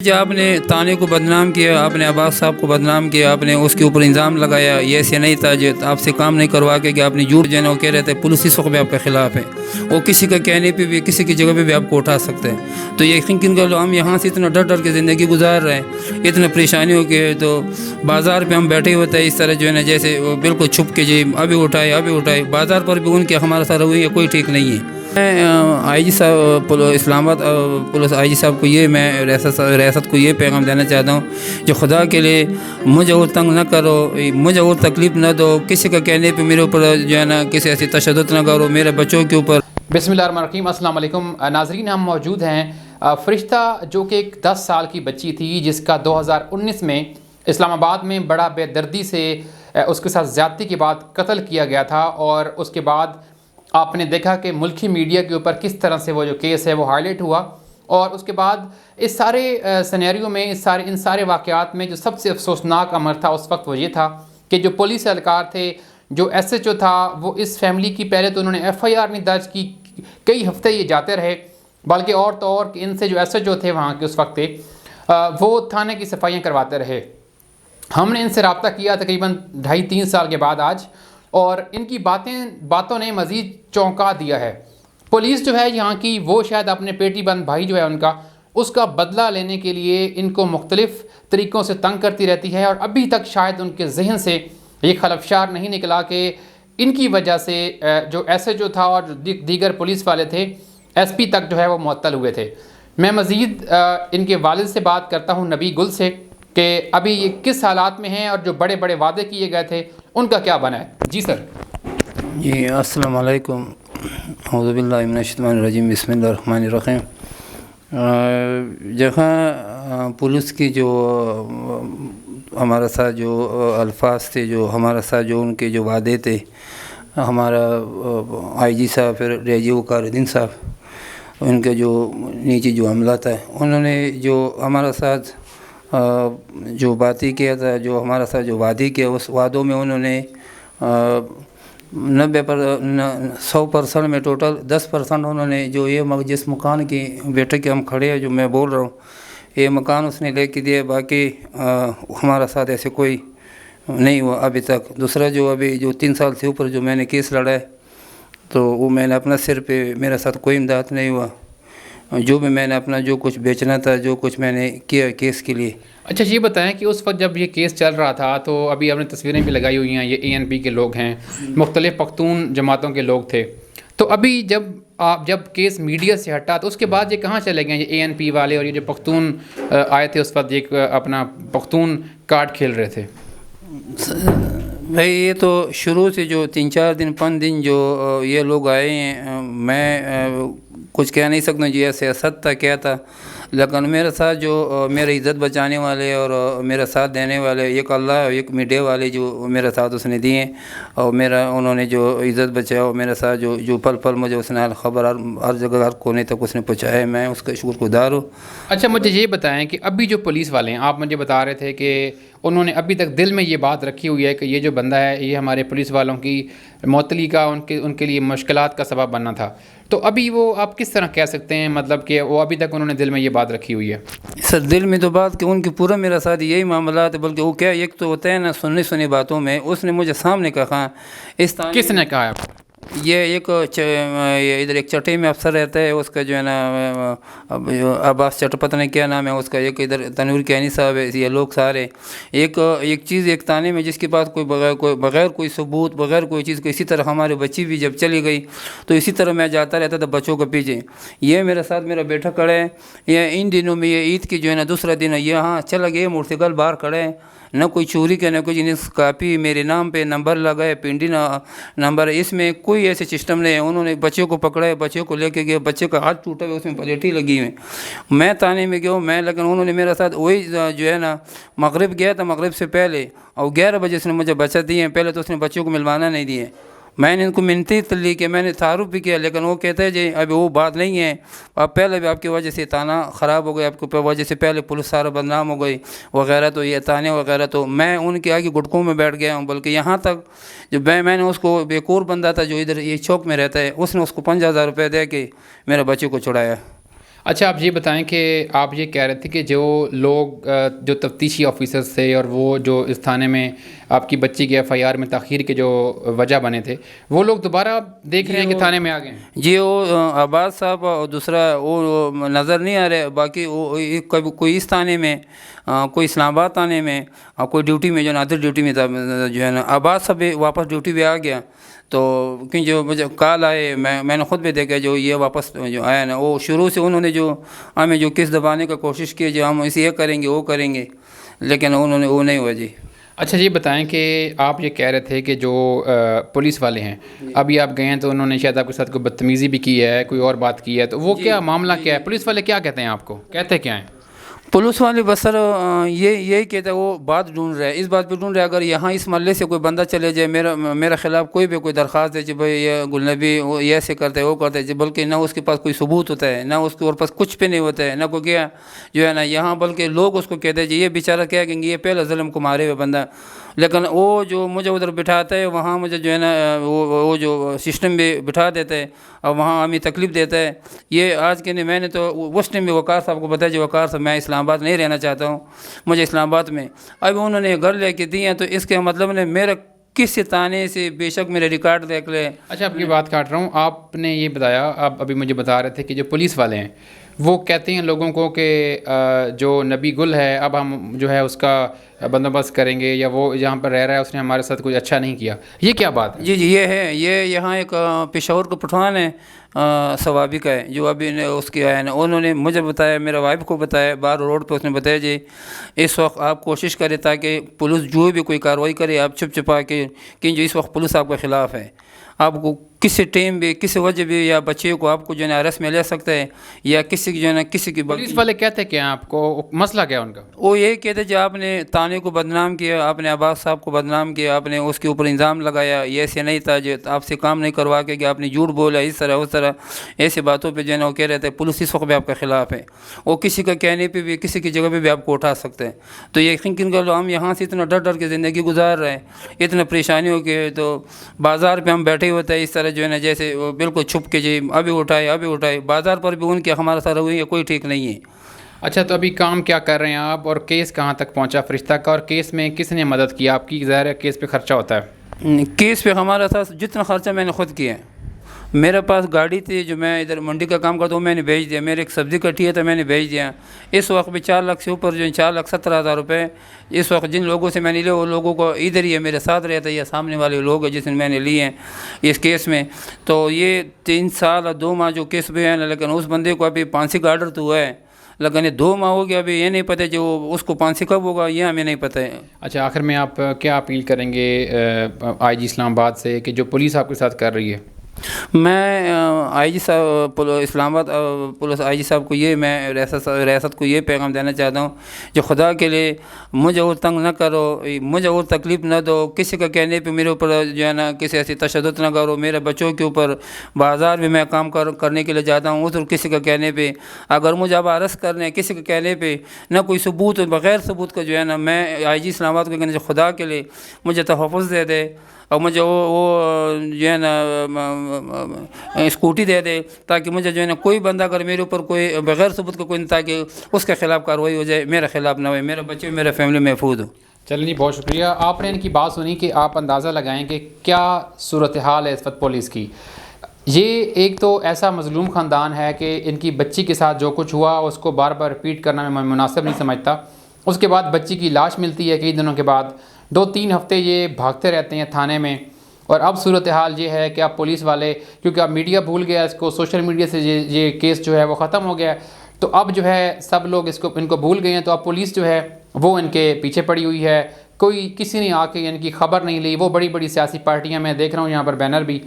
جو آپ نے تانے کو بدنام کیا، آپ نے عباس صاحب کو بدنام کیا، آپ نے اس کے اوپر الزام لگایا، یہ ایسے نہیں تھا جو آپ سے کام نہیں کروا کے کہ آپ نے جھوٹ جو ہے نا وہ کہہ رہے تھے، پولیس اس وقت بھی آپ کے خلاف ہے، وہ کسی کا کہنے پہ بھی کسی کی جگہ پہ بھی آپ کو اٹھا سکتے ہیں۔ تو یقین کر لو ہم یہاں سے اتنا ڈر ڈر کے زندگی گزار رہے ہیں، اتنا پریشانیوں کے، تو بازار پہ ہم بیٹھے ہوتے ہیں اس طرح جو ہے نا جیسے بالکل چھپ کے جی ابھی اٹھائے بازار پر بھی ان کے ہمارا ساتھ رویہ کوئی ٹھیک نہیں ہے۔ میں آئی جی صاحب اسلام آباد پولیس آئی جی صاحب کو میں ریاست کو یہ پیغام دینا چاہتا ہوں جو خدا کے لیے مجھے اور تنگ نہ کرو، مجھے اور تکلیف نہ دو، کسی کا کہنے پہ میرے اوپر جو ہے نا کسی ایسی تشدد نہ کرو میرے بچوں کے اوپر۔ بسم اللہ الرحمن الرحیم۔ السلام علیکم ناظرین، ہم موجود ہیں فرشتہ جو کہ ایک 10 سال کی بچی تھی جس کا 2019 میں اسلام آباد میں بڑا بے دردی سے اس کے ساتھ زیادتی کے بعد قتل کیا گیا تھا، اور اس کے بعد آپ نے دیکھا کہ ملکی میڈیا کے اوپر کس طرح سے وہ جو کیس ہے وہ ہائی لائٹ ہوا، اور اس کے بعد اس سارے سینیریو میں ان سارے واقعات میں جو سب سے افسوسناک امر تھا اس وقت وہ یہ تھا کہ جو پولیس اہلکار تھے، جو ایس ایچ او تھا، وہ اس فیملی کی پہلے تو انہوں نے ایف آئی آر نہیں درج کی، کئی ہفتے یہ جاتے رہے، بلکہ اور تو اور کہ ان سے جو ایس ایچ او تھے وہاں کے اس وقت تھے وہ تھانے کی صفائیاں کرواتے رہے۔ ہم نے ان سے رابطہ کیا تقریباً 2.5-3 سال کے بعد آج، اور ان کی باتوں نے مزید چونکا دیا ہے۔ پولیس جو ہے یہاں کی وہ شاید اپنے پیٹی بند بھائی جو ہے ان کا، اس کا بدلہ لینے کے لیے ان کو مختلف طریقوں سے تنگ کرتی رہتی ہے، اور ابھی تک شاید ان کے ذہن سے یہ خلفشار نہیں نکلا کہ ان کی وجہ سے جو ایس ایچ او تھا اور دیگر پولیس والے تھے، ایس پی تک جو ہے وہ معطل ہوئے تھے۔ میں مزید ان کے والد سے بات کرتا ہوں، نبی گل سے، کہ ابھی یہ کس حالات میں ہیں اور جو بڑے بڑے وعدے کیے گئے تھے ان کا کیا بنا ہے۔ جی سر۔ جی السلام علیکم، اعوذ باللہ من الشیطان الرجیم، بسم اللہ الرحمن الرحیم۔ جہاں پولیس کی جو ہمارے ساتھ جو الفاظ تھے، جو ہمارے ساتھ جو ان کے جو وعدے تھے، ہمارا آئی جی صاحب، پھر ڈی جی وقار الدین صاحب، ان کے جو نیچے جو عملہ تھا، انہوں نے جو ہمارے ساتھ جو باتیں کیا تھا، جو ہمارے ساتھ جو وعدے کیا، اس وعدوں میں انہوں نے 100% میں ٹوٹل 10% انہوں نے جو یہ جس مکان کی بیٹے کے ہم کھڑے ہیں جو میں بول رہا ہوں، یہ مکان اس نے لے کے دیا، باقی ہمارا ساتھ ایسے کوئی نہیں ہوا ابھی تک۔ دوسرا جو ابھی جو 3 سال سے اوپر جو میں نے کیس لڑا ہے، تو وہ میں نے اپنا سر پہ، میرے ساتھ کوئی امداد نہیں ہوا، جو بھی میں نے اپنا جو کچھ بیچنا تھا، جو کچھ میں نے کیا کیس کے لیے۔ اچھا یہ بتائیں کہ اس وقت جب یہ کیس چل رہا تھا تو ابھی آپ نے تصویریں بھی لگائی ہوئی ہیں، یہ اے این پی کے لوگ ہیں، مختلف پختون جماعتوں کے لوگ تھے، تو ابھی جب کیس میڈیا سے ہٹا تو اس کے بعد یہ کہاں چلے گئے، یہ اے این پی والے اور یہ جو پختون آئے تھے اس وقت ایک اپنا پختون کارڈ کھیل رہے تھے؟ بھائی یہ تو شروع سے جو 3-4 دن 5 دن جو یہ لوگ آئے ہیں، میں کچھ کہہ نہیں سکتا جی سیاست تھا کیا تھا، لیکن میرے ساتھ جو میرے عزت بچانے والے اور میرا ساتھ دینے والے، ایک اللہ اور ایک میڈیا والے جو میرے ساتھ اس نے دیے، اور انہوں نے جو عزت بچایا، اور میرے ساتھ جو پل پل مجھے اس نے خبر ہر جگہ ہر کونے تک اس نے پہنچایا، میں اس کا شکر گزار ہوں۔ اچھا مجھے یہ بتائیں کہ ابھی جو پولیس والے ہیں، آپ مجھے بتا رہے تھے کہ انہوں نے ابھی تک دل میں یہ بات رکھی ہوئی ہے کہ یہ جو بندہ ہے یہ ہمارے پولیس والوں کی معطلی کا ان کے لیے مشکلات کا سبب بننا تھا، تو ابھی وہ آپ کس طرح کہہ سکتے ہیں، مطلب کہ وہ ابھی تک انہوں نے دل میں یہ بات رکھی ہوئی ہے؟ سر دل میں تو بات کہ ان کی پورا میرا ساتھ یہی معاملات ہے، بلکہ وہ کیا ایک تو ہوتا ہے نا سنی باتوں میں، اس نے مجھے سامنے کہا، کس نے کہا آپ؟ یہ ایک ادھر ایک چٹے میں افسر رہتا ہے، اس کا جو ہے نا عباس چٹ پتہ نہیں کیا نام ہے اس کا، ایک ادھر تنویر کینی صاحب ہے، یہ لوگ سارے ایک چیز ایک تانے میں جس کے پاس بغیر کوئی ثبوت، بغیر کوئی چیز کو، اسی طرح ہمارے بچی بھی جب چلی گئی تو اسی طرح میں جاتا رہتا تھا بچوں کے پیچھے۔ یہ میرے ساتھ میرا بیٹا کھڑا ہے، یہ ان دنوں میں یہ عید کی جو ہے نا دوسرا دن ہے، یہاں چلا گیا موٹر سائیکل باہر کھڑے ہیں، نہ کوئی چوری کا نہ کچھ، کاپی میرے نام پہ نمبر لگائے، پنڈی نمبر، اس میں کوئی ایسے سسٹم نہیں ہے۔ انہوں نے بچوں کو پکڑا ہے، بچوں کو لے کے گئے، بچے کا ہاتھ ٹوٹا ہے، اس میں پلیٹیں لگی ہوئی، میں تانے میں گیا ہوں لیکن انہوں نے میرے ساتھ وہی جو ہے نا مغرب گیا تھا، مغرب سے پہلے اور 11 بجے اس نے مجھے بچہ دیے ہیں، پہلے تو اس نے بچوں کو ملوانا نہیں دیے، میں نے ان کو منتی تلی کہ میں نے تعارف بھی کیا، لیکن وہ کہتے ہیں جی ابھی وہ بات نہیں ہے، اب پہلے بھی آپ کی وجہ سے تانا خراب ہو گیا، آپ کی وجہ سے پہلے پولیس سارا بدنام ہو گئی وغیرہ، تو یہ تانے وغیرہ، تو میں ان کے آگے گھٹکوں میں بیٹھ گیا ہوں، بلکہ یہاں تک جو میں نے اس کو ایک اور بندہ تھا جو ادھر یہ چوک میں رہتا ہے، اس نے اس کو 5000 روپے دے کے میرے بچے کو چھڑایا۔ اچھا، آپ یہ بتائیں کہ آپ یہ کہہ رہے تھے کہ جو لوگ جو تفتیشی آفیسرز تھے اور وہ جو اس تھانے میں آپ کی بچی کے ایف آئی آر میں تاخیر کے جو وجہ بنے تھے، وہ لوگ دوبارہ دیکھ رہے ہیں کہ تھانے میں آ گئے ہیں؟ جی وہ عباس صاحب اور دوسرا وہ نظر نہیں آ رہے، باقی وہ کوئی اس تھانے میں، کوئی اسلام آباد تھانے میں، اور کوئی ڈیوٹی میں جو نادر ڈیوٹی میں تھا جو ہے نا، عباس صاحب بھی واپس ڈیوٹی پہ آ گیا. تو کیونکہ جو مجھے کال آئے، میں نے خود بھی دیکھا جو یہ واپس جو آیا نا، وہ شروع سے انہوں نے جو ہمیں جو کس دبانے کا کوشش کی جو ہم اسے یہ کریں گے وہ کریں گے، لیکن انہوں نے وہ نہیں ہوا. جی اچھا یہ بتائیں کہ آپ یہ کہہ رہے تھے کہ جو پولیس والے ہیں ابھی آپ گئے ہیں تو انہوں نے شاید آپ کے ساتھ کوئی بدتمیزی بھی کی ہے، کوئی اور بات کی ہے، تو وہ کیا معاملہ کیا ہے؟ پولیس والے کیا کہتے ہیں آپ کو، کہتے کیا ہیں؟ پولیس والے بس سر یہی کہتا ہے، وہ بات ڈھونڈ رہا ہے، اس بات پہ ڈھونڈ رہا ہے اگر یہاں اس محلے سے کوئی بندہ چلے جائے میرا خلاف کوئی بھی کوئی درخواست دے کہ بھائی یہ گلنبی وہ یہ ایسے کرتے وہ کرتے ہیں، بلکہ نہ اس کے پاس کوئی ثبوت ہوتا ہے، نہ اس کے پاس کچھ بھی نہیں ہوتا ہے، نہ کوئی کیا جو ہے نا یہاں، بلکہ لوگ اس کو کہتے ہیں جی یہ بیچارہ کیا کہیں گے یہ پہلا ظلم کو مارے ہوئے بندہ. لیکن وہ جو مجھے ادھر بٹھاتا ہے وہاں مجھے جو ہے نا وہ جو سسٹم بھی بٹھا دیتا ہے اور وہاں ہمیں تکلیف دیتا ہے. یہ آج کے نہیں، میں نے تو اس ٹائم بھی وقار صاحب کو بتایا، جو وقار صاحب میں اسلام آباد نہیں رہنا چاہتا ہوں، مجھے اسلام آباد میں اب انہوں نے گھر لے کے دیے، تو اس کے مطلب نے میرا کس تانے سے بے شک میرے ریکارڈ دیکھ لے. اچھا آپ کی بات کاٹ رہا ہوں، آپ نے یہ بتایا، آپ ابھی مجھے بتا رہے تھے کہ جو پولیس والے ہیں وہ کہتے ہیں لوگوں کو کہ جو نبی گل ہے اب ہم جو ہے اس کا بندوبست کریں گے، یا وہ جہاں پر رہ رہا ہے اس نے ہمارے ساتھ کچھ اچھا نہیں کیا، یہ کیا بات ہے؟ جی یہ ہے، یہ یہاں ایک پشاور کا پٹھان ہے ثوابی کا ہے، جو ابھی اس کے آیا نا، انہوں نے مجھے بتایا، میرا وائف کو بتایا، بار روڈ پہ اس نے بتایا جی اس وقت آپ کوشش کریں تاکہ پولیس جو بھی کوئی کارروائی کرے آپ چھپ چھپا کے، کہ جو اس وقت پولیس آپ کے خلاف ہے، آپ کو کسی ٹائم بھی کسی وجہ بھی یا بچے کو آپ کو جو ہے نا ارسٹ میں لے سکتا ہے، یا کسی کی جو ہے نا کسی کی پولیس والے کہتے کیا ہیں آپ کو، مسئلہ کیا ہے ان کا؟ وہ یہی کہتے جو آپ نے تانے کو بدنام کیا، آپ نے عباس صاحب کو بدنام کیا، آپ نے اس کے اوپر الزام لگایا، یہ ایسے نہیں تھا، جو آپ سے کام نہیں کروا کے کہ آپ نے جھوٹ بولا اس طرح اس طرح، ایسی باتوں پہ جو ہے نا وہ کہہ رہے تھے پولیس اس وقت بھی آپ کے خلاف ہے، وہ کسی کا کہنے پہ بھی کسی کی جگہ پہ بھی آپ کو اٹھا سکتے ہیں. تو یقین کر لو ہم یہاں سے اتنا ڈر ڈر کے زندگی گزار رہے ہیں، اتنا پریشانی ہو کے، تو بازار پہ ہم بیٹھے ہوتے ہیں اس طرح جو ہے نا جیسے بالکل چھپ کے جی ابھی اٹھائے، بازار پر بھی ان کے ہمارا سارا ہوئی ہے، کوئی ٹھیک نہیں ہے. اچھا تو ابھی کام کیا کر رہے ہیں آپ، اور کیس کہاں تک پہنچا فرشتہ کا، اور کیس میں کس نے مدد کی آپ کی؟ ظاہر ہے کیس پہ خرچہ ہوتا ہے. کیس پہ ہمارا تھا جتنا خرچہ میں نے خود کیا ہے. میرے پاس گاڑی تھی جو میں ادھر منڈی کا کام کرتا ہوں، میں نے بھیج دیا، میرے ایک سبزی کٹی ہے تو میں نے بھیج دیا. اس وقت بھی 4 لاکھ سے اوپر جو 4,70,000 روپے اس وقت جن لوگوں سے میں نے لیے وہ لوگوں کو ادھر ہی ہے میرے ساتھ رہتا ہے، یا سامنے والے لوگ ہیں جس نے میں نے لیے ہیں اس کیس میں. تو یہ 3 سال اور 2 ماہ جو کیس بھی ہے نا، لیکن اس بندے کو ابھی پھانسی کا آرڈر تو ہوا ہے، لیکن یہ 2 ماہ ہو گیا، ابھی یہ نہیں پتہ جو اس کو پھانسی کب ہوگا یہ ہمیں نہیں پتہ ہے. اچھا آخر میں آپ کیا اپیل کریں گے آئی جی اسلام آباد سے کہ جو پولیس آپ کے ساتھ کر رہی ہے؟ میں آئی جی صاحب اسلام آباد پولیس آئی جی صاحب کو یہ میں ریاست کو یہ پیغام دینا چاہتا ہوں، جو خدا کے لیے مجھے اور تنگ نہ کرو، مجھے اور تکلیف نہ دو، کسی کا کہنے پہ میرے اوپر جو ہے نا کسی ایسی تشدد نہ کرو، میرے بچوں کے اوپر. بازار بھی میں کام کرنے کے لیے جاتا ہوں ادھر کسی کا کہنے پہ، اگر مجھے اب ارسٹ کرنے ہیں کسی کے کہنے پہ، نہ کوئی ثبوت، بغیر ثبوت کا جو ہے نا، میں آئی جی اسلام آباد کو کہنے سے خدا کے لیے مجھے تحفظ دے دے، اور مجھے وہ جو ہے نا اسکوٹی دے دے، تاکہ مجھے جو ہے نا کوئی بندہ اگر میرے اوپر کوئی بغیر ثبوت کا کوئی، تاکہ اس کے خلاف کارروائی ہو جائے، میرے خلاف نہ ہوئے، میرے بچے میرے فیملی محفوظ ہو. چلیں جی بہت شکریہ. آپ نے ان کی بات سنی کہ آپ اندازہ لگائیں کہ کیا صورتحال ہے اس وقت پولیس کی. یہ ایک تو ایسا مظلوم خاندان ہے کہ ان کی بچی کے ساتھ جو کچھ ہوا اس کو بار بار ریپیٹ کرنا میں مناسب نہیں سمجھتا. اس کے بعد بچی کی لاش ملتی ہے کئی دنوں کے بعد، 2-3 ہفتے یہ بھاگتے رہتے ہیں تھانے میں. اور اب صورتحال یہ ہے کہ اب پولیس والے، کیونکہ اب میڈیا بھول گیا اس کو، سوشل میڈیا سے یہ کیس جو ہے وہ ختم ہو گیا ہے، تو اب جو ہے سب لوگ ان کو بھول گئے ہیں. تو اب پولیس جو ہے وہ ان کے پیچھے پڑی ہوئی ہے، کسی نے آ کے ان کی خبر نہیں لی. وہ بڑی بڑی سیاسی پارٹیاں میں دیکھ رہا ہوں یہاں پر بینر بھی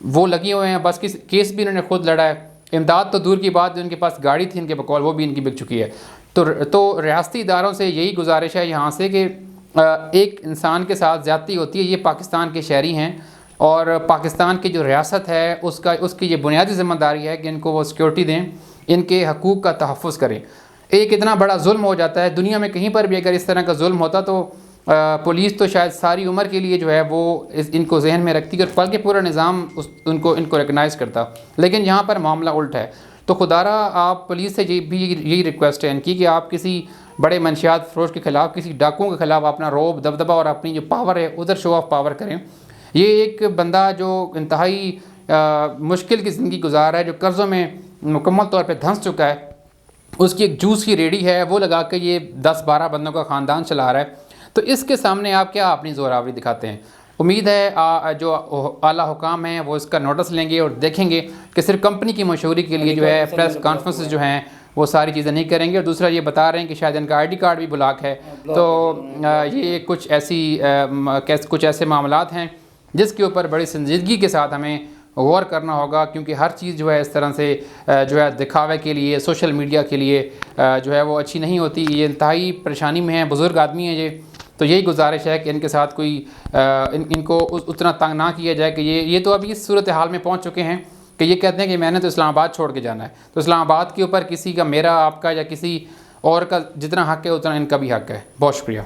وہ لگے ہوئے ہیں، بس کیس بھی انہوں نے خود لڑا ہے. امداد تو دور کی بات، جو ان کے پاس گاڑی تھی ان کے بقول وہ بھی ان کی بک چکی ہے. تو ریاستی اداروں سے یہی گزارش ہے یہاں سے کہ ایک انسان کے ساتھ زیادتی ہوتی ہے، یہ پاکستان کے شہری ہیں، اور پاکستان کی جو ریاست ہے اس کی یہ بنیادی ذمہ داری ہے کہ ان کو وہ سیکورٹی دیں، ان کے حقوق کا تحفظ کریں. ایک اتنا بڑا ظلم ہو جاتا ہے دنیا میں، کہیں پر بھی اگر اس طرح کا ظلم ہوتا تو پولیس تو شاید ساری عمر کے لیے جو ہے وہ ان کو ذہن میں رکھتی اور بلکہ پورا نظام ان کو ریکگنائز کرتا. لیکن یہاں پر معاملہ الٹ ہے. تو خدارہ آپ پولیس سے یہی ریکویسٹ ہے ان کی کہ آپ کسی بڑے منشیات فروش کے خلاف، کسی ڈاکوؤں کے خلاف اپنا روب دبدبہ اور اپنی جو پاور ہے ادھر شو آف پاور کریں. یہ ایک بندہ جو انتہائی مشکل کی زندگی گزار ہے، جو قرضوں میں مکمل طور پہ دھنس چکا ہے، اس کی ایک جوس کی ریڑھی ہے وہ لگا کے یہ 10-12 بندوں کا خاندان چلا رہا ہے. تو اس کے سامنے آپ کیا اپنی زور آوری دکھاتے ہیں؟ امید ہے جو اعلیٰ حکام ہیں وہ اس کا نوٹس لیں گے اور دیکھیں گے کہ صرف کمپنی کی مشہوری کے لیے جو ہے پریس کانفرنسز جو ہیں وہ ساری چیزیں نہیں کریں گے. اور دوسرا یہ بتا رہے ہیں کہ شاید ان کا آئی ڈی کارڈ بھی بلاک ہے. تو یہ کچھ ایسے معاملات ہیں جس کے اوپر بڑی سنجیدگی کے ساتھ ہمیں غور کرنا ہوگا، کیونکہ ہر چیز جو ہے اس طرح سے جو ہے دکھاوے کے لیے، سوشل میڈیا کے لیے جو ہے وہ اچھی نہیں ہوتی. یہ انتہائی پریشانی میں ہیں، بزرگ آدمی ہیں یہ. تو یہی گزارش ہے کہ ان کے ساتھ کوئی ان کو اتنا تنگ نہ کیا جائے کہ یہ تو ابھی اس صورتحال میں پہنچ چکے ہیں کہ یہ کہتے ہیں کہ میں نے تو اسلام آباد چھوڑ کے جانا ہے. تو اسلام آباد کے اوپر کسی کا، میرا، آپ کا یا کسی اور کا جتنا حق ہے اتنا ان کا بھی حق ہے. بہت شکریہ.